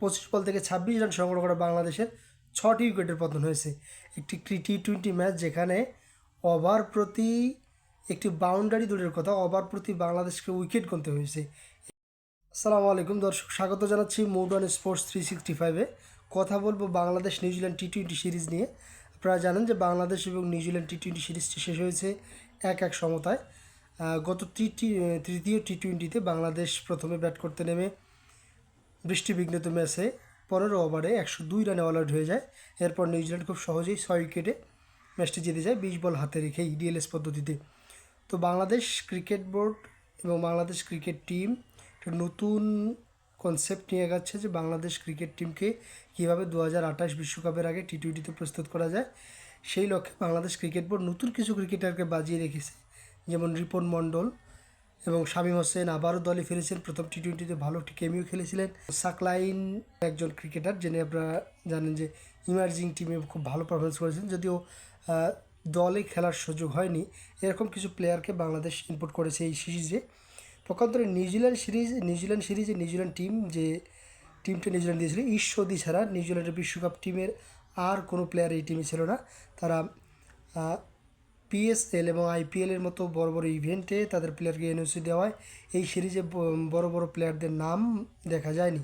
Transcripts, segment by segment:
25 বল থেকে 26 রান সংগ্রহ করা বাংলাদেশের 6টি উইকেটের পতন হয়েছে। একটি টি-20 ম্যাচ যেখানে ওভার প্রতি একটি বাউন্ডারি দূরের কথা, ওভার প্রতি বাংলাদেশকে উইকেট গুনতে হয়েছে। আসসালামু আলাইকুম দর্শক, স্বাগত জানাচ্ছি মোড ওয়ান স্পোর্টস 365-এ। কথা বলবো বাংলাদেশ নিউজিল্যান্ড টি-20 সিরিজ নিয়ে। আপনারা জানেন যে বাংলাদেশ এবং নিউজিল্যান্ড টি-20 সিরিজটি শেষ হয়েছে 1-1 সমতায়। গত তৃতীয় টি-20তে বাংলাদেশ প্রথমে ব্যাট করতে নেমে বৃষ্টিবিঘ্নিত ম্যাচে 15 ওভারে 102 রানে অল আউট হয়ে যায়। এরপর নিউজিল্যান্ড খুব সহজেই 6 উইকেটে ম্যাচটি জিতে যায় 20 বল হাতে রেখে ডিএলএস পদ্ধতিতে। তো বাংলাদেশ ক্রিকেট বোর্ড এবং বাংলাদেশ ক্রিকেট টিম একটা নতুন কনসেপ্ট নিয়ে এগাচ্ছে যে বাংলাদেশ ক্রিকেট টিমকে কীভাবে 2028 বিশ্বকাপের আগে টি-20তে প্রস্তুত করা যায়। সেই লক্ষ্যে বাংলাদেশ ক্রিকেট বোর্ড নতুন কিছু ক্রিকেটারকে বাজিয়ে রেখেছে, যেমন রিপন মণ্ডল এবং শামীম হোসেন আবারও দলে ফিরেছেন। প্রথম টি-20তে ভালো একটি কেমিও খেলেছিলেন। সাকলাইন একজন ক্রিকেটার, যিনি আপনারা জানেন যে ইমার্জিং টিমে খুব ভালো পারফরমেন্স করেছেন, যদিও দলে খেলার সুযোগ হয়নি। এরকম কিছু প্লেয়ারকে বাংলাদেশ ইনপুট করেছে এই সিরিজে। পক্ষান্তরে নিউজিল্যান্ড সিরিজে নিউজিল্যান্ড টিম যে টিমটা নিউজিল্যান্ড দিয়েছিল ঈশ্বরদী ছাড়া নিউজিল্যান্ডের বিশ্বকাপ টিমের আর কোনো প্লেয়ার এই টিমে ছিল না। তারা পিএসএল এবং আইপিএলের মতো বড় বড় ইভেন্টে তাদের প্লেয়ারকে এনওসি দেওয়া হয়। এই সিরিজে বড় বড় প্লেয়ারদের নাম দেখা যায়নি।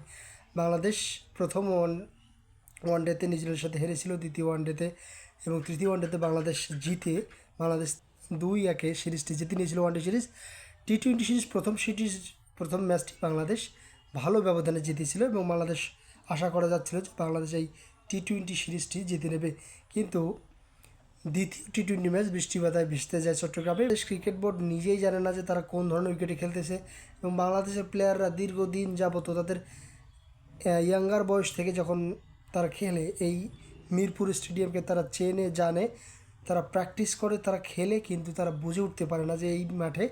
বাংলাদেশ প্রথম ওয়ানডেতে নিউজিল্যান্ডের সাথে হেরেছিল, দ্বিতীয় ওয়ানডেতে এবং তৃতীয় ওয়ানডেতে বাংলাদেশ জিতে বাংলাদেশ 2-1 সিরিজটি জিতে নিয়েছিল ওয়ানডে সিরিজ। টি-20 সিরিজ প্রথম ম্যাচটি বাংলাদেশ ভালো ব্যবধানে জিতেছিল এবং বাংলাদেশ আশা করা যাচ্ছিল যে বাংলাদেশ এই টি-20 সিরিজটি জিতে নেবে। কিন্তু দ্বিতীয় টি-20 ম্যাচ বৃষ্টিবাধায় ভিজতে যায় চট্টগ্রামে। দেশ ক্রিকেট বোর্ড নিজেই জানে না যে তারা কোন ধরনের উইকেটে খেলতেছে এবং বাংলাদেশের প্লেয়াররা দীর্ঘদিন যাবত তাদের ইয়াঙ্গার বয়স থেকে যখন তারা খেলে এই মিরপুর স্টেডিয়ামকে তারা চেনে জানে, তারা প্র্যাকটিস করে, তারা খেলে, কিন্তু তারা বুঝে উঠতে পারে না যে এই মাঠে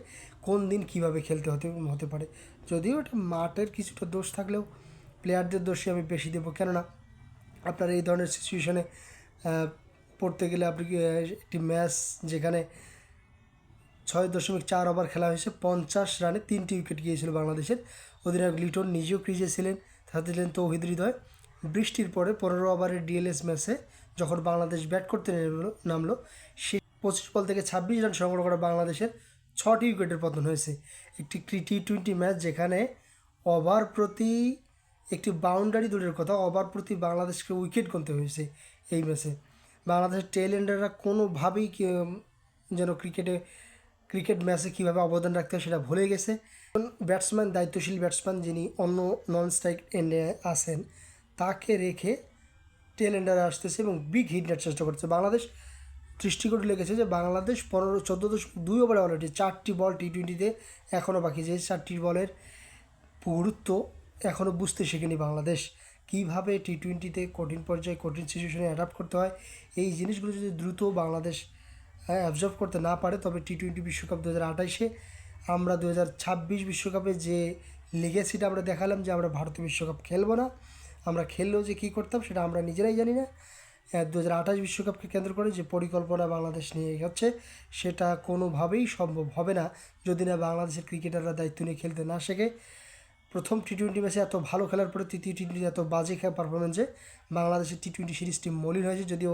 কোন দিন কীভাবে খেলতে হতে পারে। যদিও এটা মাঠের কিছুটা দোষ থাকলেও প্লেয়ারদের দোষই আমি বেশি দেবো, কেননা আপনার এই ধরনের সিচুয়েশনে পড়তে গেলে আপনি একটি ম্যাচ যেখানে 6.4 ওভার খেলা হয়েছে, 50 রানে 3টি উইকেট গিয়েছিল বাংলাদেশের। অধিনায়ক লিটন নিজেও ক্রিজে ছিলেন, সাথে ছিলেন তৌহিদ হৃদয়। বৃষ্টির পরে 15 ওভারের ডিএলএস ম্যাচে যখন বাংলাদেশ ব্যাট করতে নামলো, সে 25 বল থেকে 26 রান সংগ্রহ করা বাংলাদেশের 6টি উইকেটের পতন হয়েছে। একটি টি-20 ম্যাচ যেখানে ওভার প্রতি একটি বাউন্ডারি দূরের কথা, ওভার প্রতি বাংলাদেশকে উইকেট গুনতে হয়েছে এই ম্যাচে। বাংলাদেশের টেল এন্ডাররা কোনোভাবেই যেন ক্রিকেট ম্যাচে কীভাবে অবদান রাখতে হয় সেটা ভুলে গেছে। দায়িত্বশীল ব্যাটসম্যান যিনি অন্য নন স্ট্রাইক এন্ডে আসেন, তাকে রেখে টেল এন্ডারে আসতেছে এবং বিগ হিট নেওয়ার চেষ্টা করছে। বাংলাদেশ দৃষ্টিকোণ লেগেছে যে বাংলাদেশ 14.2 ওভারে অলরেডি 4টি বল টি-20তে এখনও বাকি, যে 4টি বলের গুরুত্ব এখনও বুঝতে শেখেনি বাংলাদেশ। কীভাবে টি-20তে কঠিন পর্যায়ে কঠিন সিচুয়েশনে অ্যাডাপ্ট করতে হয়, এই জিনিসগুলো যদি দ্রুত বাংলাদেশ অ্যাবজর্ভ করতে না পারে, তবে টি-20 বিশ্বকাপ 2028-এ আমরা 2026 বিশ্বকাপে যে লিগেসিটা আমরা দেখালাম যে আমরা ভারতীয় বিশ্বকাপ খেলবো না, আমরা খেললেও যে কী করতাম সেটা আমরা নিজেরাই জানি না। 2028 বিশ্বকাপকে কেন্দ্র করে যে পরিকল্পনা বাংলাদেশ নিয়ে এগোচ্ছে, সেটা কোনোভাবেই সম্ভব হবে না যদি না বাংলাদেশের ক্রিকেটাররা দায়িত্ব নিয়ে খেলতে না শেখে। প্রথম টি-20 ম্যাচে এত ভালো খেলার পরে তৃতীয় টি-20 এত বাজে পারফরমেন্সে বাংলাদেশের টি-20 সিরিজটি মলিন হয়েছে। যদিও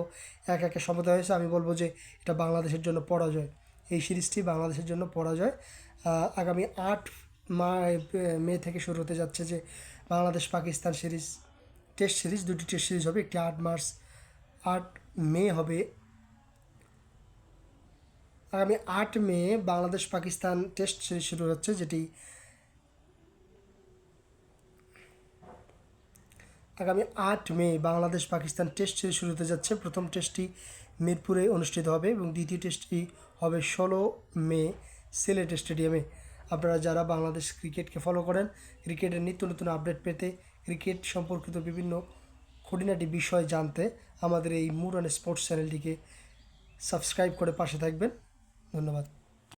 1-1 সমতা হয়েছে, আমি বলবো যে এটা বাংলাদেশের জন্য পরাজয়। এই সিরিজটি বাংলাদেশের জন্য পরাজয়। আগামী 8 মে থেকে শুরু হতে যাচ্ছে যে Bangladesh Pakistan series, test series, 2টি টেস্ট সিরিজ হবে। একটি 8 মে হবে। আগামী 8 মে বাংলাদেশ পাকিস্তান টেস্ট সিরিজ শুরু হচ্ছে, যেটি আগামী 8 মে বাংলাদেশ পাকিস্তান টেস্ট সিরিজ শুরু হতে যাচ্ছে। প্রথম টেস্টটি মিরপুরে অনুষ্ঠিত হবে এবং দ্বিতীয় টেস্টটি হবে 16 মে সিলেট স্টেডিয়ামে। আপনারা যারা বাংলাদেশ ক্রিকেটকে ফলো করেন, ক্রিকেটের নিত্য নতুন আপডেট পেতে, ক্রিকেট সম্পর্কিত বিভিন্ন খুঁটিনাটি বিষয় জানতে আমাদের এই মোড ওয়ান স্পোর্টস চ্যানেলটিকে সাবস্ক্রাইব করে পাশে থাকবেন। ধন্যবাদ।